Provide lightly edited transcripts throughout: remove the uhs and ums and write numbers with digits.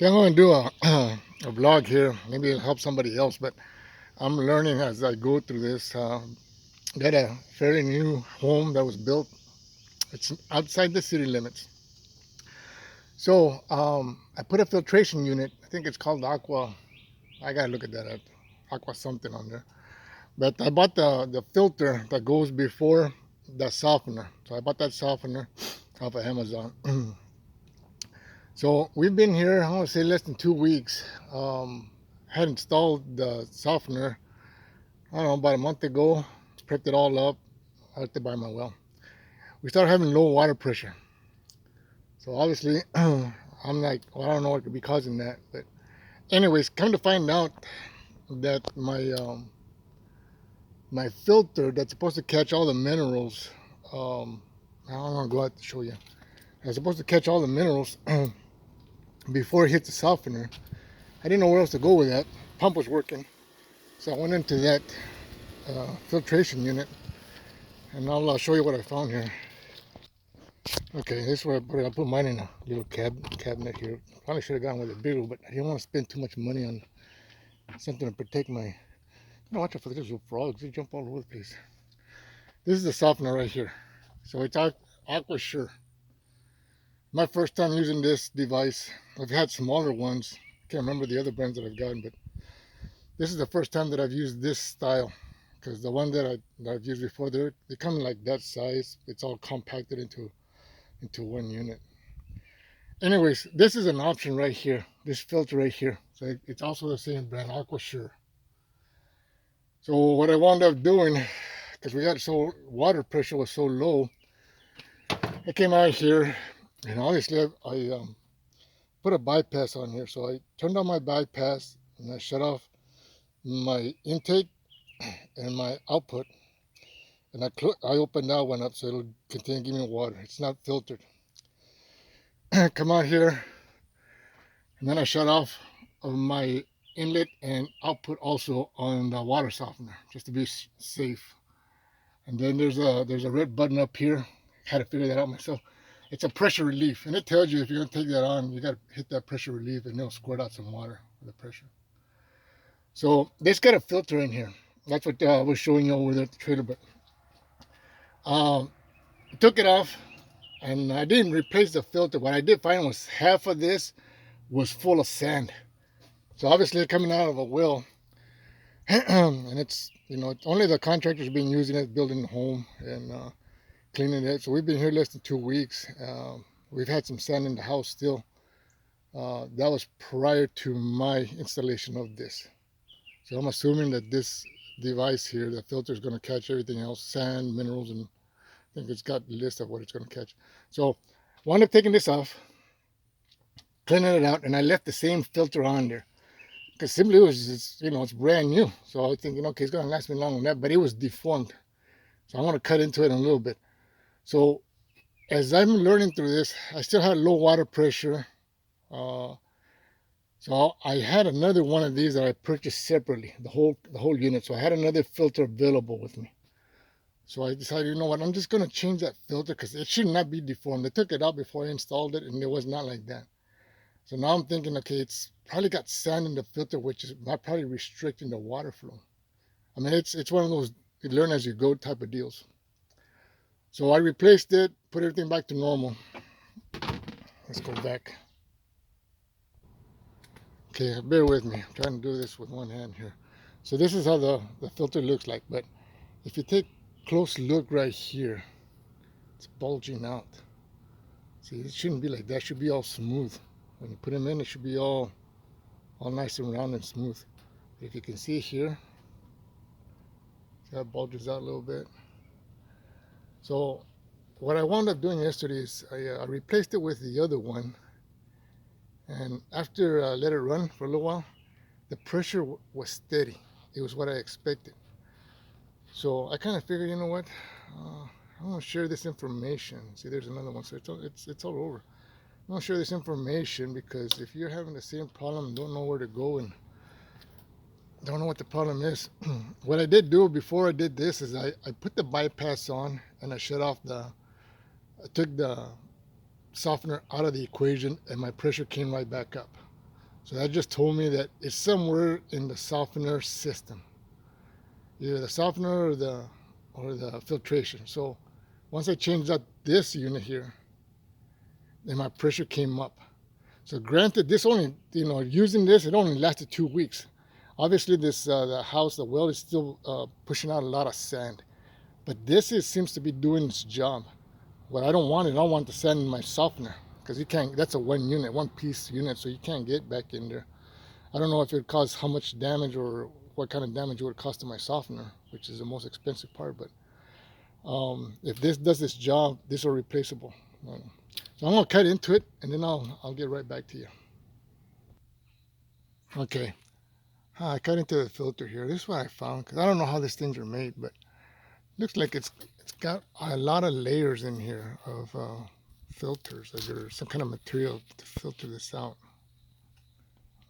Okay, I'm going to do a vlog here. Maybe it'll help somebody else, but I'm learning as I go through this. Got a fairly new home that was built. It's outside the city limits. So I put a filtration unit. I think it's called Aqua. I got to look at that up. Aqua something on there. But I bought the filter that goes before the softener. So I bought that softener off of Amazon. So we've been here, I want to say less than 2 weeks. Had installed the softener, I don't know, about a month ago. Prepped it all up out there by my well. We started having low water pressure. So obviously, I'm like, well, I don't know what could be causing that. But anyways, come to find out that my filter that's supposed to catch all the minerals, I don't want to go out to show you. It's supposed to catch all the minerals before it hits the softener. I didn't know where else to go with that. Pump was working, so I went into that filtration unit, and I'll show you what I found here. Okay, this is where I put it. I put mine in a little cabinet here. Probably should have gone with a bigger, but I didn't want to spend too much money on something to protect my. Watch out for these little frogs. They jump all over the place. This is the softener right here. So it's AquaSure. My first time using this device. I've had smaller ones. Can't remember the other brands that I've gotten, but this is the first time that I've used this style, because the one that I've used before, they come in like that size. It's all compacted into one unit. Anyways, this is an option right here. This filter right here. So it's also the same brand, AquaSure. So what I wound up doing, because we got so water pressure was so low, I came out here, and obviously I put a bypass on here. So I turned on my bypass and I shut off my intake and my output, and I opened that one up so it'll continue giving me water. It's not filtered. Come out here, and then I shut off of my inlet and output also on the water softener, just to be safe. And then there's a red button up here. Had to figure that out myself. It's a pressure relief, and it tells you if you're gonna take that on, you gotta hit that pressure relief, and it'll squirt out some water with the pressure. So this got a filter in here. That's what I was showing you over there at the trailer. But took it off, and I didn't replace the filter. What I did find was half of this was full of sand. So obviously coming out of a well, and it's it's only the contractors been using it, building the home and cleaning it. So we've been here less than 2 weeks. We've had some sand in the house still. That was prior to my installation of this. So I'm assuming that this device here, the filter, is going to catch everything else, sand, minerals, and I think it's got a list of what it's going to catch. So I wound up taking this off, cleaning it out, and I left the same filter on there. Because simply it was just, it's brand new. So I was thinking, okay, it's going to last me long on that, but it was deformed. So I want to cut into it in a little bit. So as I'm learning through this, I still had low water pressure. So I had another one of these that I purchased separately, the whole unit. So I had another filter available with me. So I decided, you know what, I'm just going to change that filter because it should not be deformed. I took it out before I installed it, and it was not like that. So now I'm thinking, okay, it's probably got sand in the filter, which is not probably restricting the water flow. I mean, it's one of those you learn as you go type of deals. So I replaced it, put everything back to normal. Let's go back. Okay, bear with me. I'm trying to do this with one hand here. So this is how the filter looks like. But if you take a close look right here, it's bulging out. See, it shouldn't be like that. It should be all smooth. When you put them in, it should be all nice and round and smooth. If you can see here, see how it bulges out a little bit. So what I wound up doing yesterday is I replaced it with the other one, and after I let it run for a little while, the pressure was steady. It was what I expected. So I kind of figured, you know what, I want to share this information. See, there's another one, so it's all over. I want to share this information because if you're having the same problem and don't know where to go and don't know what the problem is, what I did do before I did this is I put the bypass on and I shut off I took the softener out of the equation, and my pressure came right back up. So that just told me that it's somewhere in the softener system, either the softener or the filtration. So once I changed out this unit here, then my pressure came up. So granted, this only, using this, it only lasted 2 weeks. Obviously, this the house, the well is still pushing out a lot of sand, but seems to be doing its job. What I don't want is I don't want the sand in my softener because you can't. That's a one piece unit, so you can't get back in there. I don't know if it would cause how much damage or what kind of damage it would cost to my softener, which is the most expensive part. But if this does its job, this is replaceable. So I'm gonna cut into it, and then I'll get right back to you. Okay, I cut into the filter here. This is what I found because I don't know how these things are made, but looks like it's got a lot of layers in here of filters. Like there's some kind of material to filter this out.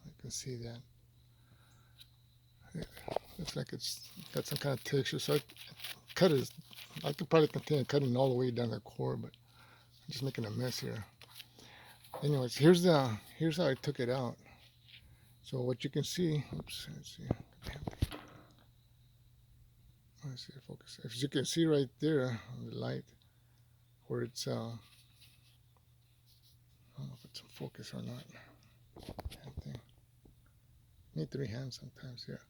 I can see that. Yeah, looks like it's got some kind of texture. So I could probably continue cutting all the way down the core, but I'm just making a mess here. Anyways, here's how I took it out. So what you can see, oops, let's see. Let's see if focus. As you can see right there on the light, where it's I don't know if it's in focus or not. Need 3 hands sometimes here.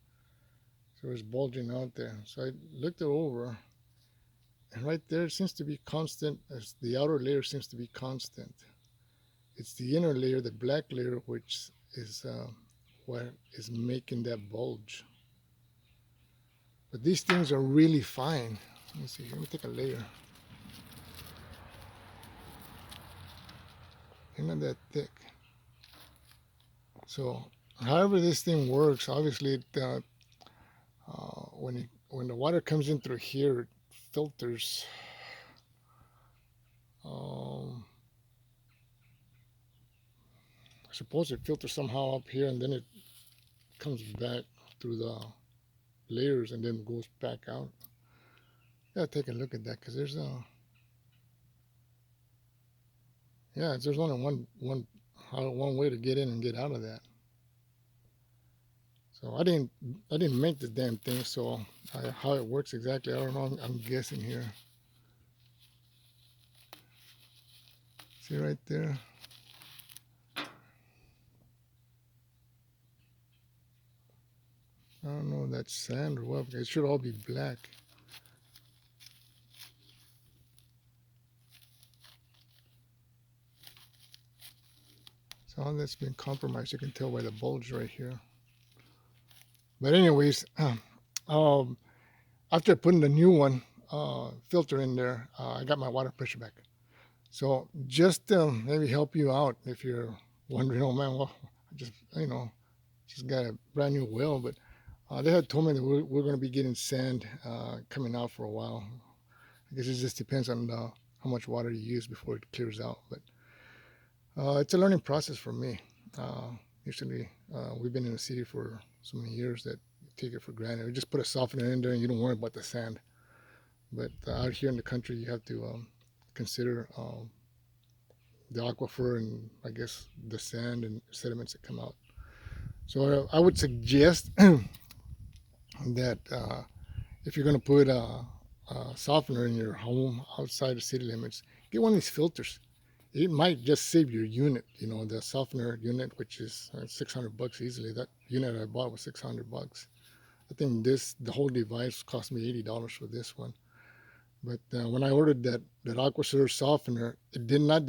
So it's bulging out there. So I looked it over, and right there it seems to be constant. As the outer layer seems to be constant. It's the inner layer, the black layer, which is what is making that bulge. But these things are really fine. Let me see. Let me take a layer. They're not that thick. So, however this thing works, obviously, when the water comes in through here, it filters. I suppose it filters somehow up here, and then it comes back through the layers and then goes back out. Gotta take a look at that because there's there's only one way to get in and get out of that. So I didn't make the damn thing, so how it works exactly, I don't know. I'm guessing here. See right there? I don't know if that's sand or what. It should all be black. So all that's been compromised. You can tell by the bulge right here. But anyways, after putting the new one filter in there, I got my water pressure back. So just to maybe help you out if you're wondering, oh man, well, I just got a brand new well, but they had told me that we're going to be getting sand coming out for a while. I guess it just depends on how much water you use before it clears out. But it's a learning process for me. Usually, we've been in the city for so many years that you take it for granted. We just put a softener in there and you don't worry about the sand. But out here in the country, you have to consider the aquifer and I guess the sand and sediments that come out. So I would suggest that if you're going to put a softener in your home outside the city limits, get one of these filters. It might just save your unit, the softener unit, which is $600 easily. That unit I bought was $600. I think the whole device cost me $80 for this one. But when I ordered that AquaSur softener, it did not,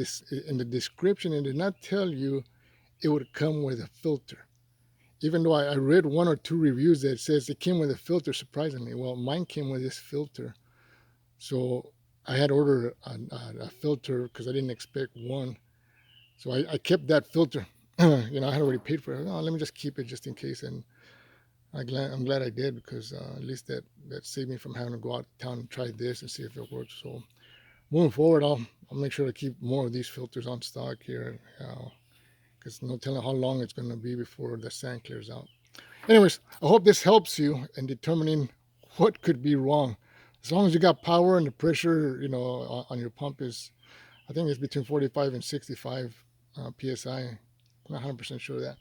in the description, it did not tell you it would come with a filter. Even though I read 1 or 2 reviews that says it came with a filter, surprisingly. Well, mine came with this filter. So I had ordered a filter because I didn't expect one. So I kept that filter. I had already paid for it. Oh, let me just keep it just in case. And I'm glad I did because at least that saved me from having to go out of town and try this and see if it works. So moving forward, I'll make sure to keep more of these filters on stock here because no telling how long it's going to be before the sand clears out. Anyways, I hope this helps you in determining what could be wrong. As long as you got power and the pressure, on your pump is, I think it's between 45 and 65 psi. I'm not 100% sure of that.